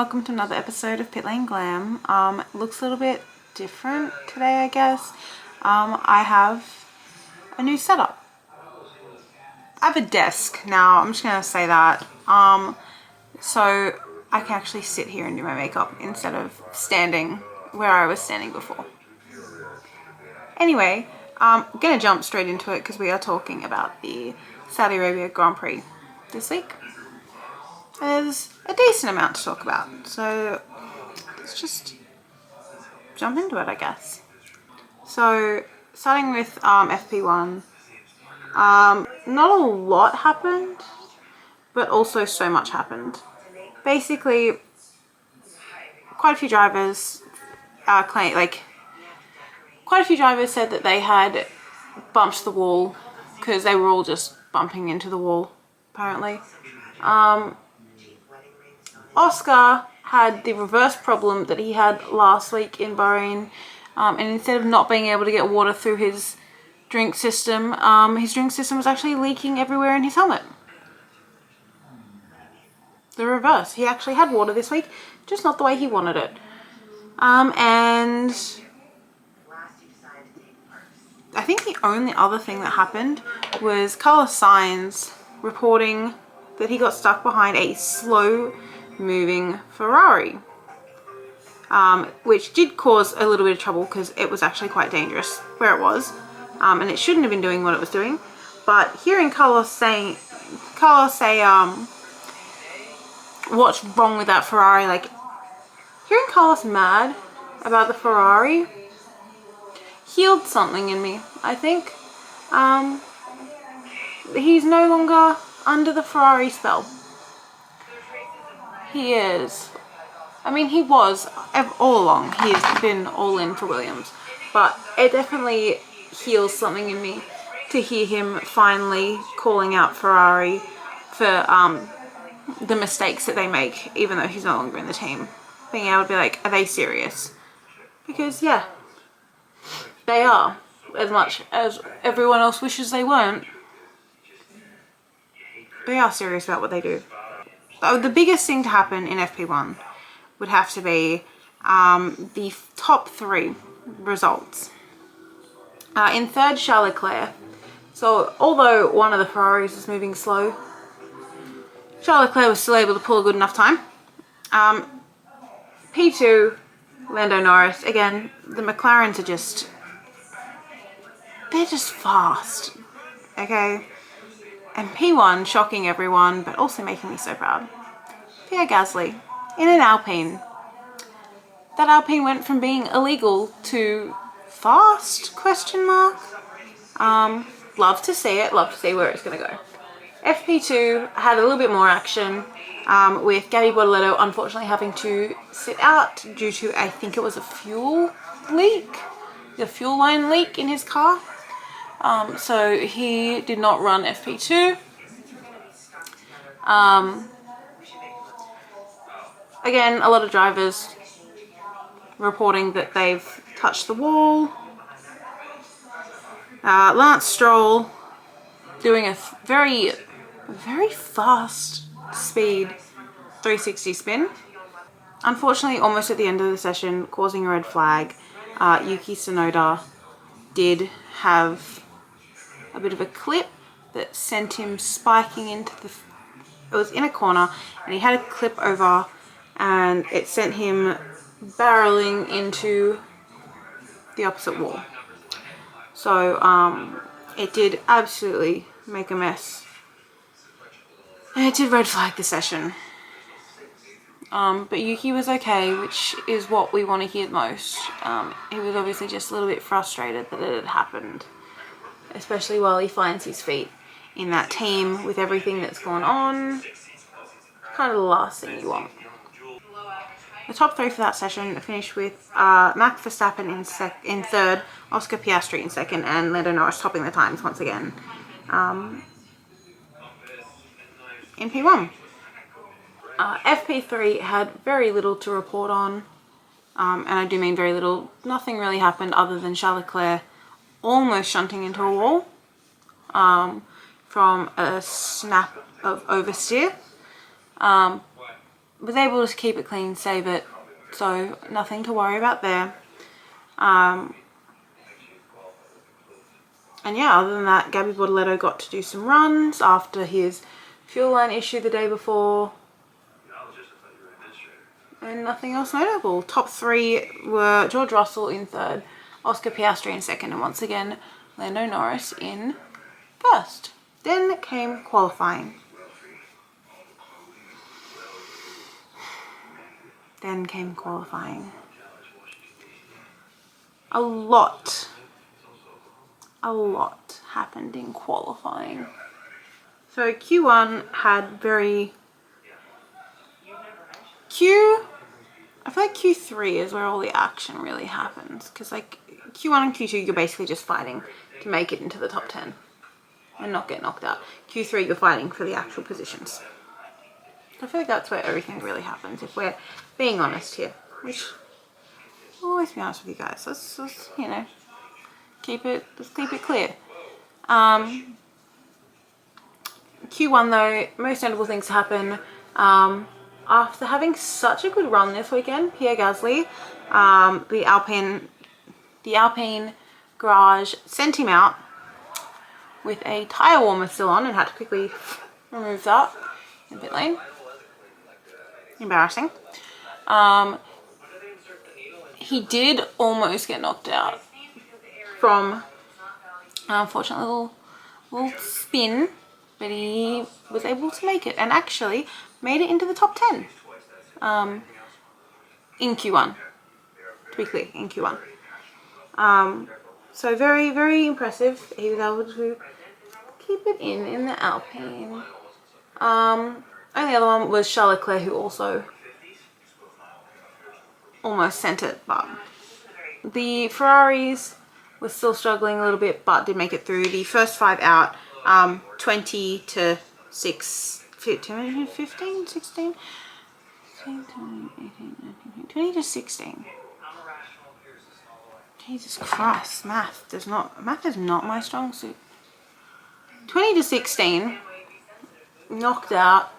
welcome to another episode of Pit Lane Glam. Looks a little bit different today, I guess. I have a new setup. I have a desk now, I'm just gonna say that. So I can actually sit here and do my makeup instead of standing where I was standing before. Anyway, I'm gonna jump straight into it because we are talking about the Saudi Arabia Grand Prix this week. There's a decent amount to talk about, so let's just jump into it, I guess. So starting with FP1, not a lot happened, but also so much happened. Basically, quite a few drivers said that they had bumped the wall because they were all just bumping into the wall, apparently. Oscar had the reverse problem that he had last week in Bahrain, and instead of not being able to get water through his drink system was actually leaking everywhere in his helmet. The reverse. He actually had water this week, just not the way he wanted it. And I think the only other thing that happened was Carlos Sainz reporting that he got stuck behind a slow-moving Ferrari, which did cause a little bit of trouble because it was actually quite dangerous where it was, and it shouldn't have been doing what it was doing. But hearing Carlos say what's wrong with that Ferrari, like hearing Carlos mad about the Ferrari healed something in me. I think he's no longer under the Ferrari spell. He is. I mean, he was all along. He's been all in for Williams, but it definitely heals something in me to hear him finally calling out Ferrari for the mistakes that they make, even though he's no longer in the team. Being able to be like, are they serious? Because yeah, they are, as much as everyone else wishes they weren't. They are serious about what they do. The biggest thing to happen in FP1 would have to be the top three results. In third, Charles Leclerc. So although one of the Ferraris was moving slow, Charles Leclerc was still able to pull a good enough time. P2, Lando Norris. Again, the McLarens are they're just fast, okay? And P1, shocking everyone, but also making me so proud. Pierre Gasly, in an Alpine. That Alpine went from being illegal to fast, question mark. Love to see it, love to see where it's gonna go. FP2 had a little bit more action, with Gabby Bortoleto unfortunately having to sit out due to, I think it was a fuel leak, the fuel line leak in his car. So he did not run FP2. Again, a lot of drivers reporting that they've touched the wall. Lance Stroll doing a very, very fast speed 360 spin. Unfortunately, almost at the end of the session, causing a red flag. Yuki Tsunoda did have a bit of a clip that sent him spiking into it was in a corner, and he had a clip over and it sent him barreling into the opposite wall. So it did absolutely make a mess, and it did red flag the session. But Yuki was okay, which is what we want to hear most. He was obviously just a little bit frustrated that it had happened, especially while he finds his feet in that team with everything that's gone on. Kind of the last thing you want. The top three for that session finished with Max Verstappen in third, Oscar Piastri in second, and Lando Norris topping the times once again in P1. FP3 had very little to report on, and I do mean very little. Nothing really happened other than Charles Leclerc almost shunting into a wall from a snap of oversteer. was able to keep it clean, save it, so nothing to worry about there. And yeah, other than that, Gabby Bortoletto got to do some runs after his fuel line issue the day before. And nothing else notable. Top 3 were George Russell in 3rd, Oscar Piastri in 2nd, and once again, Lando Norris in 1st. Then came qualifying. A lot happened in qualifying. So Q1 had I feel like Q3 is where all the action really happens, because like Q1 and Q2 you're basically just fighting to make it into the top 10 and not get knocked out. Q3 you're fighting for the actual positions. I feel like that's where everything really happens, if we're being honest here, which I'll always be honest with you guys. Let's you know, keep it clear. Q1 though, most notable things happen. After having such a good run this weekend, Pierre Gasly, the Alpine garage sent him out with a tyre warmer still on and had to quickly remove that in the pit lane. Embarrassing. He did almost get knocked out from an unfortunate little spin, but he was able to make it and actually made it into the top 10 in Q1, to be clear, in Q1. So very, very impressive. He was able to keep it in the Alpine. Only other one was Charles Leclerc, who also almost sent it, but the Ferraris were still struggling a little bit, but did make it through. The first 5 out, 20 to 6, 15, 16, 20 to 16. Jesus Christ, math is not my strong suit. 20 to 16, knocked out.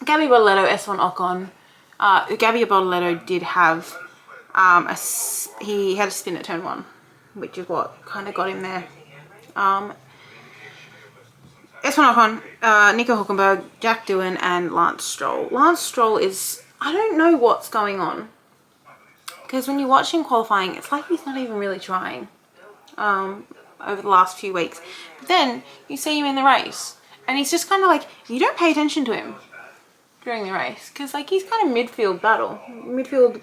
Gabby Bortoletto, S1 Ocon. Gabby Bortoletto did have he had a spin at turn 1, which is what kind of got him there. S1 Ocon, Nico Hülkenberg, Jack Doohan, and Lance Stroll. Lance Stroll is, I don't know what's going on, because when you watch him qualifying, it's like he's not even really trying over the last few weeks. But then you see him in the race, and he's just kind of like, you don't pay attention to him during the race, because like he's kind of midfield,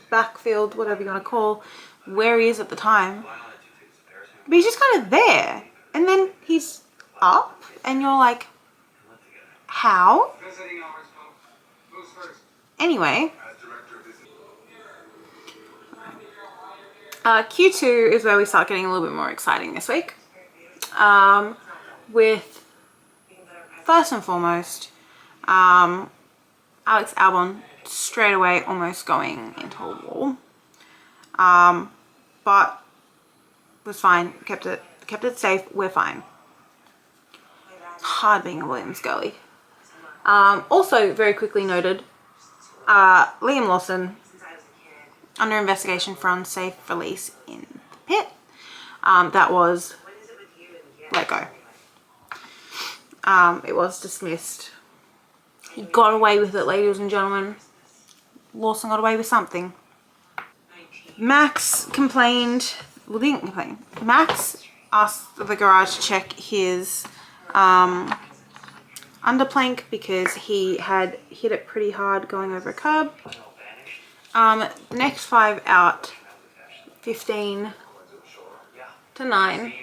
backfield, whatever you want to call where he is at the time, but he's just kind of there, and then he's up and you're like, how? Anyway, Q2 is where we start getting a little bit more exciting this week, with first and foremost Alex Albon straight away almost going into a wall, but was fine, kept it safe, we're fine. Hard being a Williams girly. Also very quickly noted, Liam Lawson under investigation for unsafe release in the pit. That was let go. It was dismissed. He got away with it, ladies and gentlemen. Lawson got away with something. Max complained, well, didn't complain. Max asked the garage to check his underplank because he had hit it pretty hard going over a curb. Next 5 out, 15 to 9.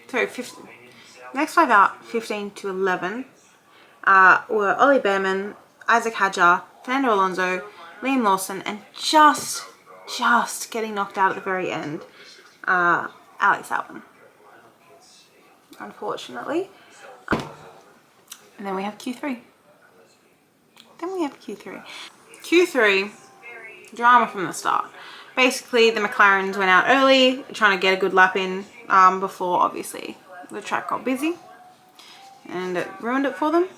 Sorry, 15. Next 5 out, 15 to 11. Were Ollie Behrman, Isaac Hadjar, Fernando Alonso, Liam Lawson, and just getting knocked out at the very end, Alex Albon, unfortunately. And then we have Q3. Q3, drama from the start. Basically, the McLarens went out early, trying to get a good lap in before, obviously, the track got busy and it ruined it for them.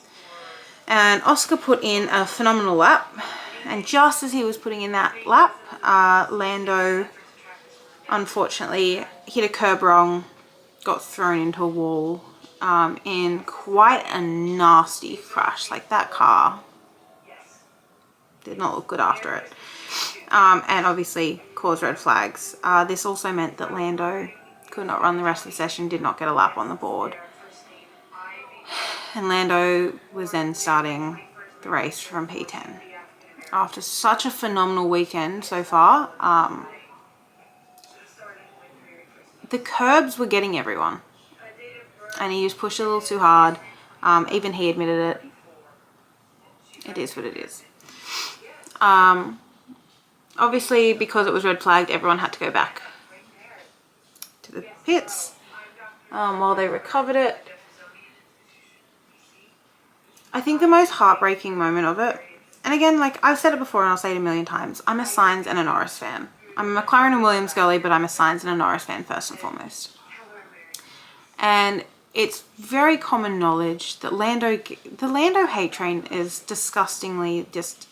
And Oscar put in a phenomenal lap. And just as he was putting in that lap, Lando unfortunately hit a curb wrong, got thrown into a wall in quite a nasty crash. Like, that car did not look good after it. And obviously caused red flags. This also meant that Lando could not run the rest of the session, did not get a lap on the board. And Lando was then starting the race from P10. After such a phenomenal weekend so far, the curbs were getting everyone. And he just pushed a little too hard. Even he admitted it. It is what it is. Obviously, because it was red flagged, everyone had to go back to the pits while they recovered it. I think the most heartbreaking moment of it, and again, like I've said it before and I'll say it a million times, I'm a Sainz and a Norris fan. I'm a McLaren and Williams girly, but I'm a Sainz and a Norris fan first and foremost. And it's very common knowledge that the Lando hate train is disgustingly just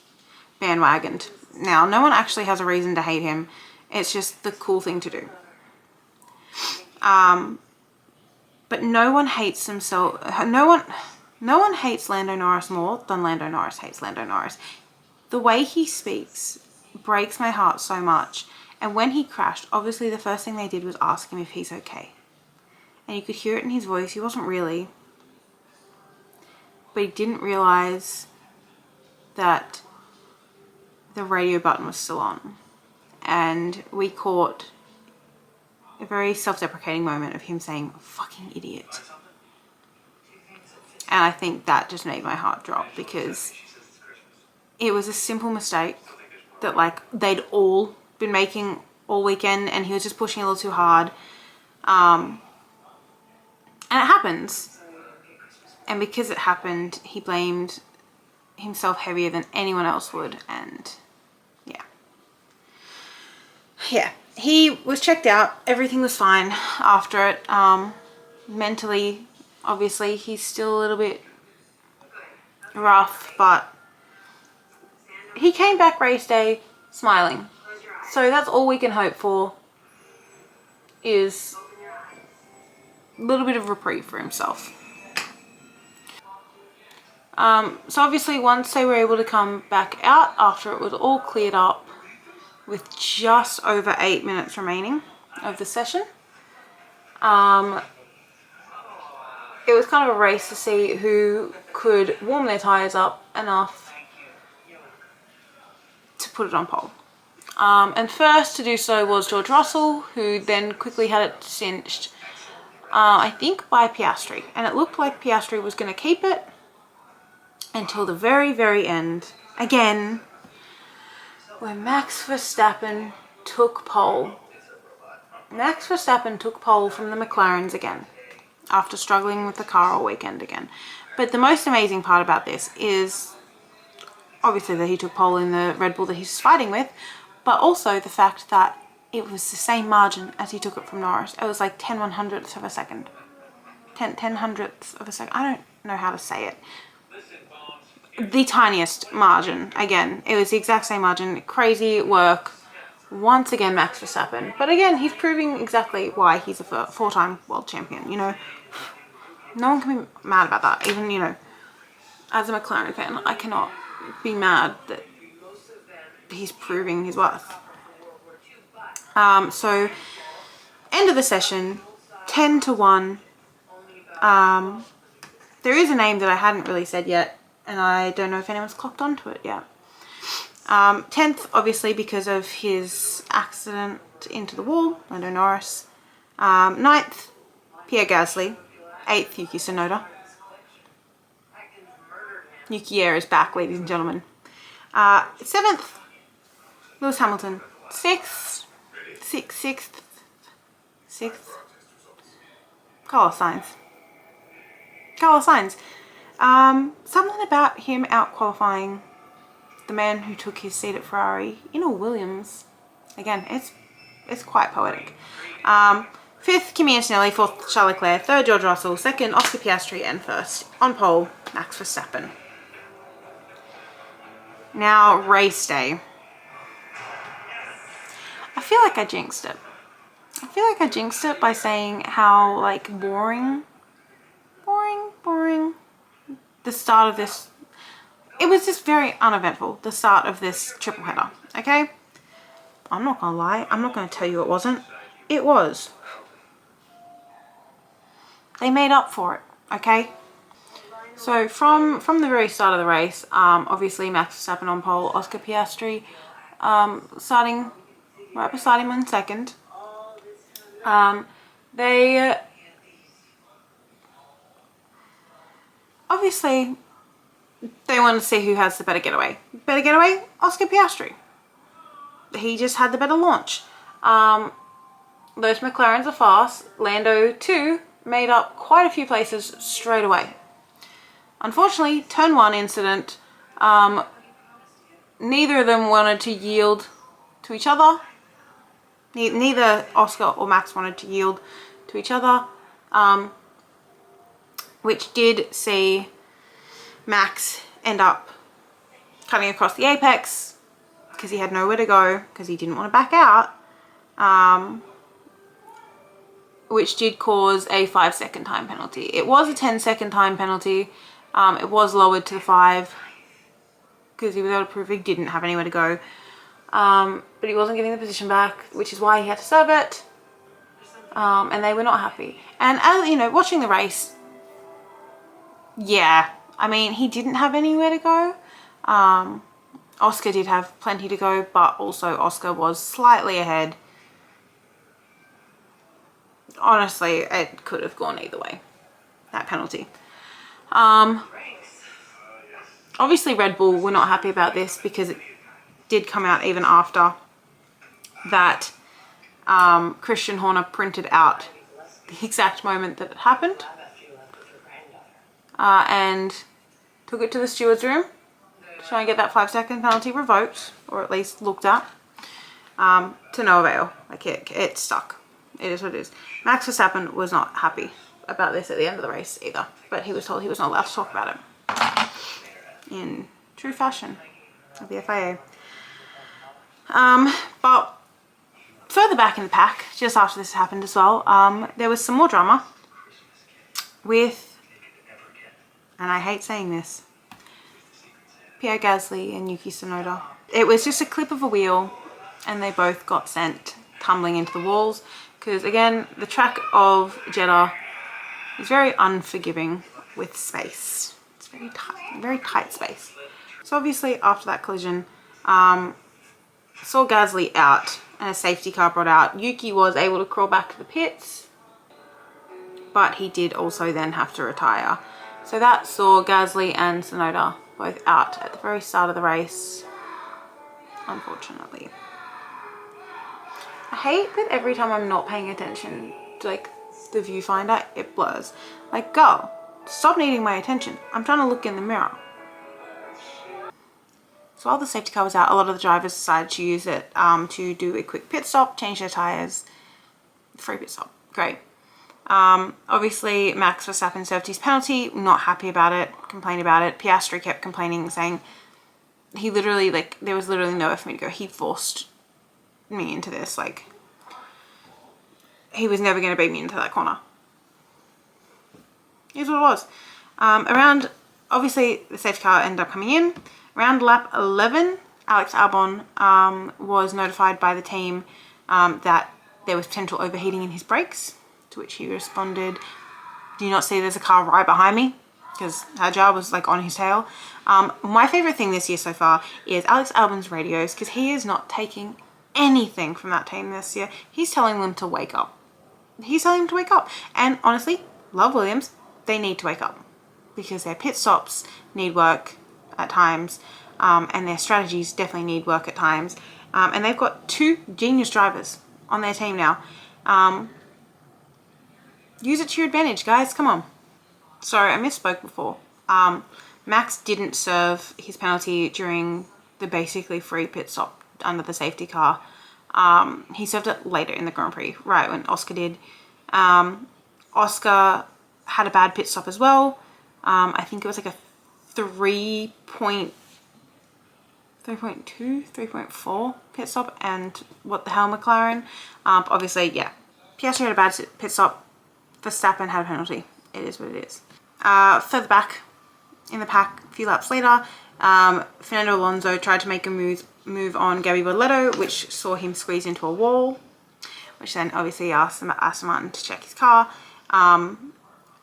bandwagoned. Now, no one actually has a reason to hate him. It's just the cool thing to do. But no one hates himself. No one hates Lando Norris more than Lando Norris hates Lando Norris. The way he speaks breaks my heart so much. And when he crashed, obviously the first thing they did was ask him if he's okay. And you could hear it in his voice. He wasn't really. But he didn't realize that the radio button was still on. And we caught a very self-deprecating moment of him saying, "fucking idiot." And I think that just made my heart drop, because it was a simple mistake that like they'd all been making all weekend, and he was just pushing a little too hard. And it happens. And because it happened, he blamed himself heavier than anyone else would. And yeah, he was checked out. Everything was fine after it. Mentally, obviously, he's still a little bit rough, but he came back race day smiling. So that's all we can hope for, is a little bit of reprieve for himself. So obviously once they were able to come back out after it was all cleared up with just over 8 minutes remaining of the session, it was kind of a race to see who could warm their tyres up enough to put it on pole. And first to do so was George Russell, who then quickly had it cinched, I think by Piastri. And it looked like Piastri was going to keep it until the very, very end. Again, where Max Verstappen took pole. Max Verstappen took pole from the McLarens again, after struggling with the car all weekend again. But the most amazing part about this is obviously that he took pole in the Red Bull that he's fighting with, but also the fact that it was the same margin as he took it from Norris. It was like 10/100ths of a second. 10/100ths of a second. I don't know how to say it. The tiniest margin. Again, it was the exact same margin. Crazy work. Once again, Max Verstappen. But again, he's proving exactly why he's a four-time world champion. You know, no one can be mad about that. Even, you know, as a McLaren fan, I cannot be mad that he's proving his worth. So, end of the session, 10-1. There is a name that I hadn't really said yet, and I don't know if anyone's clocked onto it yet. 10th, obviously, because of his accident into the wall, Lando Norris. 9th, Pierre Gasly. 8th, Yuki Tsunoda. Yuki Air is back, ladies and gentlemen. 7th, Lewis Hamilton. 6th, Carlos Sainz. Something about him out-qualifying the man who took his seat at Ferrari in a Williams. Again, it's quite poetic. 5th, Kimi Antonelli. 4th, Charles Leclerc. 3rd, George Russell. 2nd, Oscar Piastri. And 1st, on pole, Max Verstappen. Now, race day. I feel like I jinxed it. I feel like I jinxed it by saying how, like, boring the start of this. It was just very uneventful, the start of this triple header, okay? I'm not gonna lie. I'm not gonna tell you it wasn't. It was. They made up for it, okay? So from the very start of the race, obviously Max Verstappen on pole, Oscar Piastri starting right beside him in second. They obviously they wanted to see who has the better getaway. Better getaway, Oscar Piastri. He just had the better launch. Those McLarens are fast. Lando too made up quite a few places straight away. Unfortunately, turn 1 incident, neither of them wanted to yield to each other. Neither Oscar or Max wanted to yield to each other, which did see Max end up cutting across the apex because he had nowhere to go because he didn't want to back out, which did cause a 5-second time penalty. It was a 10-second time penalty. It was lowered to the 5 because he was able to prove he didn't have anywhere to go. But he wasn't getting the position back, which is why he had to serve it. And they were not happy. And as you know, watching the race, yeah, I mean, he didn't have anywhere to go. Oscar did have plenty to go, but also Oscar was slightly ahead. Honestly, it could have gone either way, that penalty. Obviously Red Bull were not happy about this because it did come out even after that Christian Horner printed out the exact moment that it happened and took it to the steward's room to try and get that 5-second penalty revoked, or at least looked at, to no avail. Like it stuck. It is what it is. Max Verstappen was not happy about this at the end of the race either, but he was told he was not allowed to talk about it in true fashion of the FIA. But further back in the pack, just after this happened as well, there was some more drama with, and I hate saying this, Pierre Gasly and Yuki Tsunoda. It was just a clip of a wheel and they both got sent tumbling into the walls because, again, the track of Jeddah is very unforgiving with space. It's very tight space. So obviously after that collision, saw Gasly out and a safety car brought out. Yuki was able to crawl back to the pits, but he did also then have to retire. So that saw Gasly and Tsunoda both out at the very start of the race, unfortunately. I hate that every time I'm not paying attention to like the viewfinder, it blurs. Like, girl, stop needing my attention. I'm trying to look in the mirror. So while the safety car was out, a lot of the drivers decided to use it to do a quick pit stop, change their tyres. Free pit stop. Great. Obviously, Max Verstappen served his penalty, not happy about it, complained about it. Piastri kept complaining, saying he literally, like, there was literally nowhere for me to go. He forced me into this. Like, he was never going to beat me into that corner. Here's what it was. Around, obviously, the safety car ended up coming in. Around lap 11, Alex Albon was notified by the team that there was potential overheating in his brakes, to which he responded, "Do you not see there's a car right behind me?" Because Hadjar was like on his tail. My favourite thing this year so far is Alex Albon's radios, because he is not taking anything from that team this year. He's telling them to wake up. He's telling them to wake up. And honestly, love Williams, they need to wake up because their pit stops need work at times, and their strategies definitely need work at times. And they've got 2 genius drivers on their team now. Use it to your advantage, guys. Come on. Sorry, I misspoke before. Max didn't serve his penalty during the basically free pit stop under the safety car. He served it later in the Grand Prix, right when Oscar did. Oscar had a bad pit stop as well. I think it was like a 3.2 3.2, 3.4 pit stop, and what the hell, McLaren. Obviously, yeah, Piastri had a bad pit stop. Verstappen had a penalty. It is what it is. Further back in the pack, a few laps later, Fernando Alonso tried to make a move on Gabby Bortoleto, which saw him squeeze into a wall, which then obviously asked Aston Martin to check his car.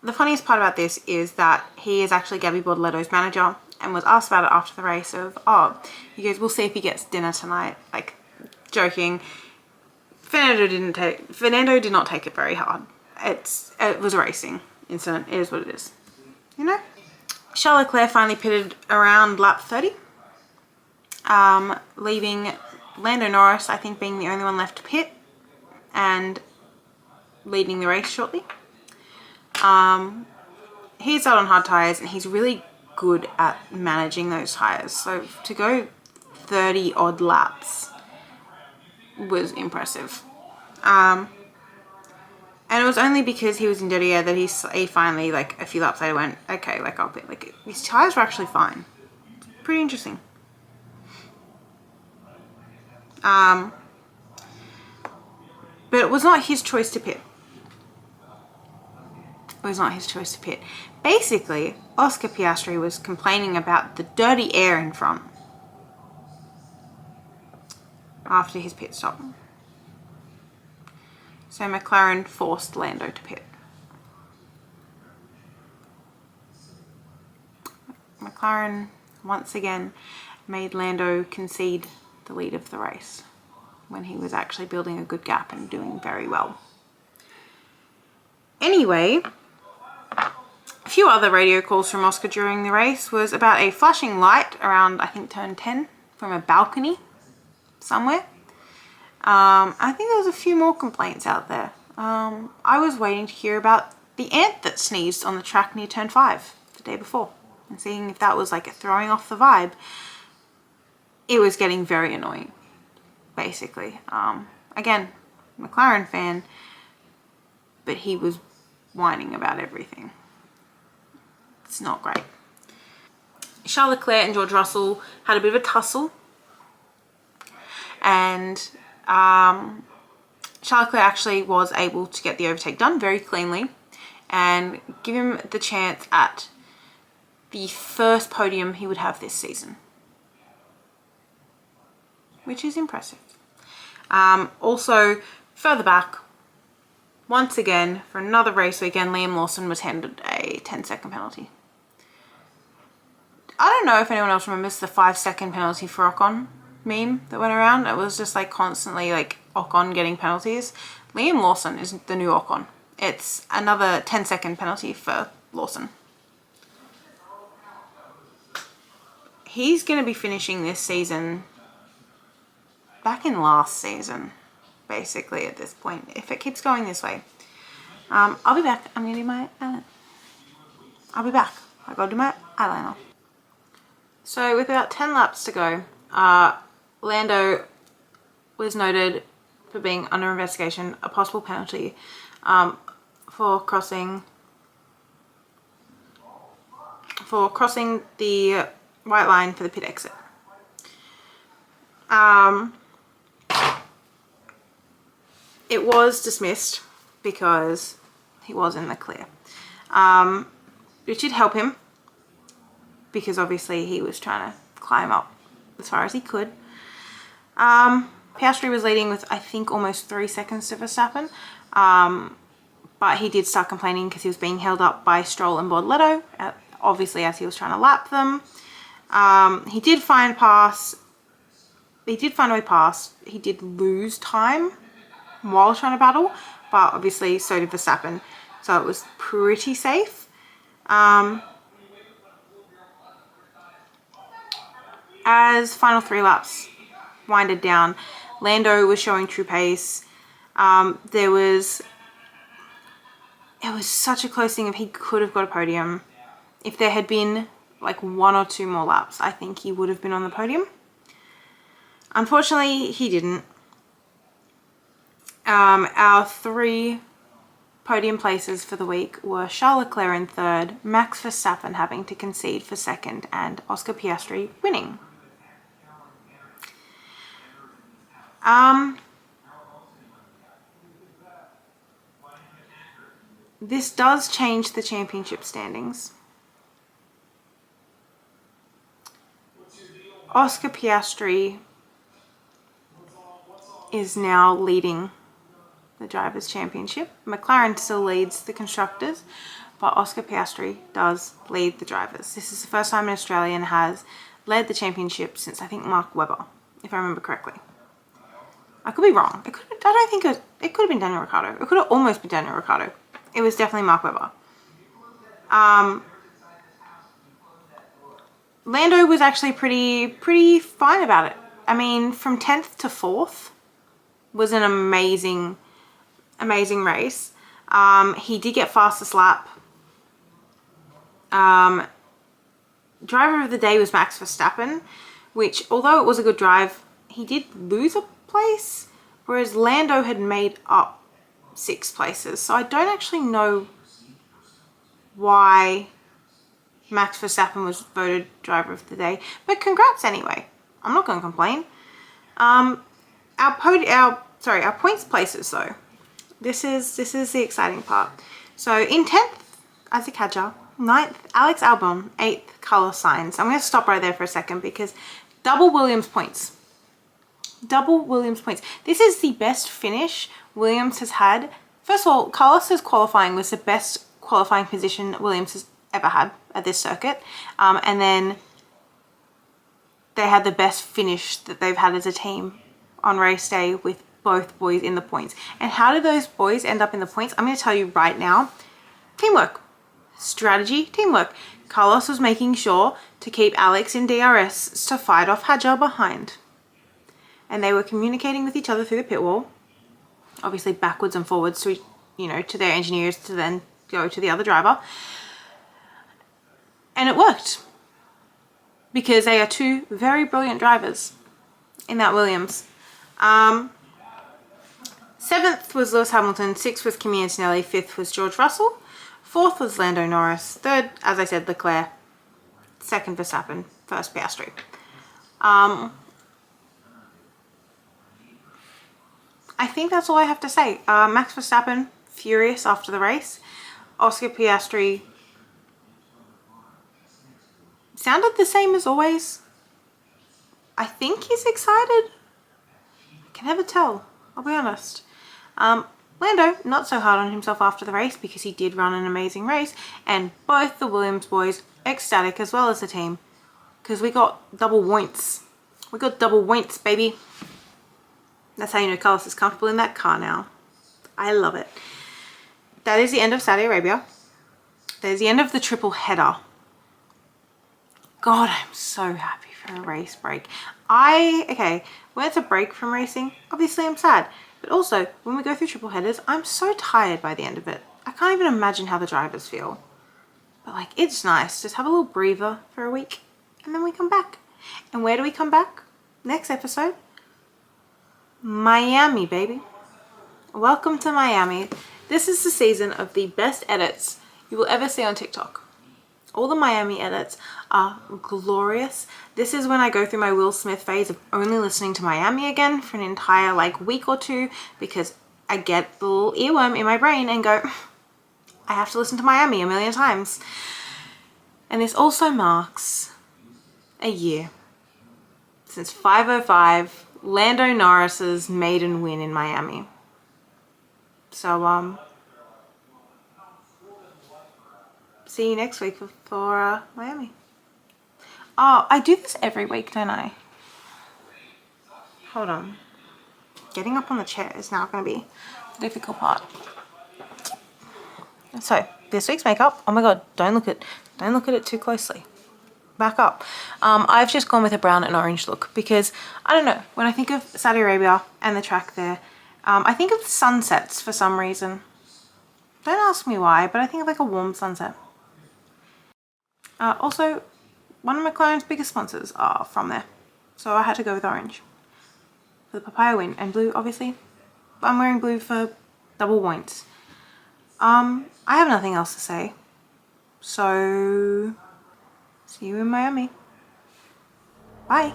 The funniest part about this is that he is actually Gabby Bortoleto's manager and was asked about it after the race of, oh, he goes, we'll see if he gets dinner tonight, like joking. Fernando did not take it very hard. It was a racing incident. It is what it is, you know. Charles Leclerc finally pitted around lap 30, leaving Lando Norris, I think, being the only one left to pit and leading the race shortly. He's out on hard tyres and he's really good at managing those tyres. So to go 30 odd laps was impressive. And it was only because he was in dirty air that he finally, like a few laps later, went, okay, like I'll pit. Like his tyres were actually fine. Pretty interesting. But it was not his choice to pit. It was not his choice to pit. Basically, Oscar Piastri was complaining about the dirty air in front after his pit stop. So McLaren forced Lando to pit. McLaren once again made Lando concede the lead of the race when he was actually building a good gap and doing very well. Anyway, a few other radio calls from Oscar during the race was about a flashing light around, I think, turn 10 from a balcony somewhere. I think there was a few more complaints out there. I was waiting to hear about the ant that sneezed on the track near turn 5 the day before and seeing if that was like throwing off the vibe. It was getting very annoying, basically. Again, McLaren fan, but he was whining about everything. It's not great. Charles Leclerc and George Russell had a bit of a tussle, and Charles Leclerc actually was able to get the overtake done very cleanly and give him the chance at the first podium he would have this season, which is impressive. Also, further back, once again, for another race weekend, Liam Lawson was handed a 10-second penalty. I don't know if anyone else remembers the 5-second penalty for Ocon meme that went around. It was just like constantly like Ocon getting penalties. Liam Lawson is the new Ocon. It's another 10-second penalty for Lawson. He's going to be finishing this season back in last season, basically, at this point, if it keeps going this way. I'll be back. I'm going to do my eyeliner. I'll be back. I got to do my eyeliner. So with about 10 laps to go, Lando was noted for being under investigation, a possible penalty for crossing the white line for the pit exit. It was dismissed because he was in the clear, which did help him because obviously he was trying to climb up as far as he could. Piastri was leading with, I think, almost 3 seconds to Verstappen, but he did start complaining because he was being held up by Stroll and Bortoleto, obviously as he was trying to lap them. He did find a way past. He did lose time while trying to battle, but obviously so did Verstappen, so it was pretty safe. As final 3 laps winded down, Lando was showing true pace. It was such a close thing if he could have got a podium. If there had been like 1 or 2 more laps, I think he would have been on the podium. Unfortunately, he didn't. Our 3 podium places for the week were Charles Leclerc in 3rd, Max Verstappen having to concede for 2nd, and Oscar Piastri winning. This does change the championship standings. Oscar Piastri is now leading the Drivers' Championship. McLaren still leads the Constructors, but Oscar Piastri does lead the Drivers. This is the first time an Australian has led the championship since, I think, Mark Webber, if I remember correctly. I could be wrong. I don't think it could have been Daniel Ricciardo. It could have almost been Daniel Ricciardo. It was definitely Mark Webber. Lando was actually pretty fine about it. I mean, from 10th to 4th was an amazing race. He did get fastest lap. Driver of the day was Max Verstappen, which, although it was a good drive, he did lose a place, whereas Lando had made up 6 places. So I don't actually know why Max Verstappen was voted driver of the day, but congrats anyway. I'm not going to complain. Our points places though. This is the exciting part. So in 10th, Isaac Hadjar. 9th, Alex Albon. 8th, Carlos Sainz. I'm going to stop right there for a second because double Williams points. Double Williams points. This is the best finish Williams has had. First of all, Carlos's qualifying was the best qualifying position Williams has ever had at this circuit. And then they had the best finish that they've had as a team on race day with both boys in the points. And how did those boys end up in the points? I'm going to tell you right now. Teamwork. Strategy, teamwork. Carlos was making sure to keep Alex in DRS to fight off Hadjar behind. And they were communicating with each other through the pit wall. Obviously backwards and forwards to, to their engineers to then go to the other driver. And it worked. Because they are 2 very brilliant drivers in that Williams. 7th was Lewis Hamilton, 6th was Kimi Antonelli, 5th was George Russell, 4th was Lando Norris, 3rd, as I said, Leclerc, 2nd Verstappen, 1st Piastri. I think that's all I have to say. Max Verstappen, furious after the race. Oscar Piastri sounded the same as always. I think he's excited. I can never tell, I'll be honest. Lando, not so hard on himself after the race because he did run an amazing race. And both the Williams boys, ecstatic as well as the team. Because we got double points. We got double points, baby. That's how you know Carlos is comfortable in that car now. I love it. That is the end of Saudi Arabia. That is the end of the triple header. God, I'm so happy for a race break. Okay, when it's a break from racing, obviously I'm sad. But also, when we go through triple headers, I'm so tired by the end of it. I can't even imagine how the drivers feel. But like, it's nice. Just have a little breather for a week. And then we come back. And where do we come back? Next episode. Miami, baby. Welcome to Miami. This is the season of the best edits you will ever see on TikTok. All the Miami edits are glorious. This is when I go through my Will Smith phase of only listening to Miami again for an entire week or 2 because I get the little earworm in my brain and go, I have to listen to Miami a million times. And this also marks a year since 505, Lando Norris's maiden win in Miami. So, see you next week for Miami. Oh, I do this every week, don't I? Hold on. Getting up on the chair is now going to be the difficult part. So, this week's makeup. Oh my god, don't look at it too closely. Back up. I've just gone with a brown and orange look because, I don't know, when I think of Saudi Arabia and the track there, I think of sunsets for some reason. Don't ask me why, but I think of a warm sunset. Also, one of McLaren's biggest sponsors are from there. So I had to go with orange for the papaya win. And blue, obviously. I'm wearing blue for double points. I have nothing else to say. So, see you in Miami. Bye.